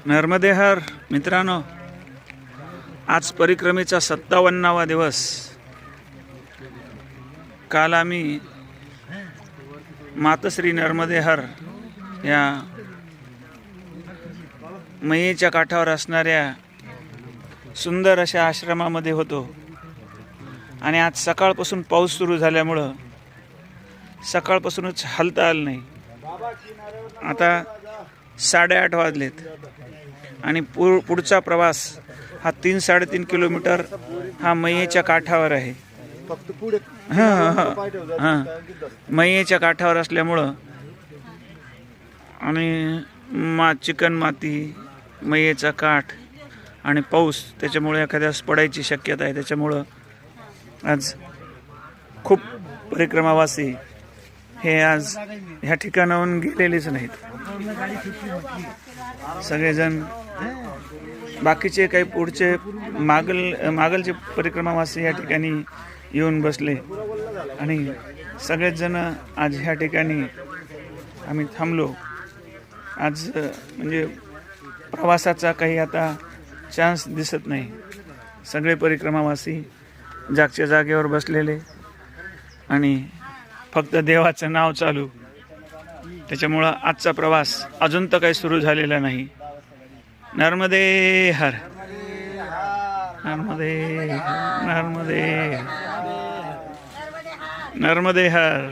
नर्मदे हर मित्रांनो, आज परिक्रमेचा 57वा दिवस। काल आम्ही मातश्री नर्मदे हर या मयेच्या काठावर असणाऱ्या सुंदर अशा आश्रमामध्ये होतो आणि आज सकाळपासून पाऊस सुरू झाल्यामुळं सकाळपासूनच हलता आलं नाही। आता 8:30 वाजलेत आणि पुढचा प्रवास हा 3-3.5 किलोमीटर हा मयेच्या काठावर आहे। मयेच्या काठावर असल्यामुळं आणि चिकन माती, मयेचा काठ आणि पाऊस, त्याच्यामुळे एखाद्यास पडायची शक्यता आहे। त्याच्यामुळं आज खूप परिक्रमावासी हे आज ह्या ठिकाणाहून गेलेलेच नाहीत। सगळेजण बाकीचे काही पुढचे मागलचे परिक्रमावासी या ठिकाणी येऊन बसले आणि सगळेच जण आज ह्या ठिकाणी आम्ही थांबलो। आज म्हणजे प्रवासाचा काही आता चान्स दिसत नाही। सगळे परिक्रमावासी जागच्या जागेवर बसलेले आणि फक्त देवाचं नाव चालू। त्याच्यामुळं आजचा प्रवास अजून तर काही सुरू झालेला नाही। नर्मदे हर, नर्मदे, नर्मदे, नर्मदे हर।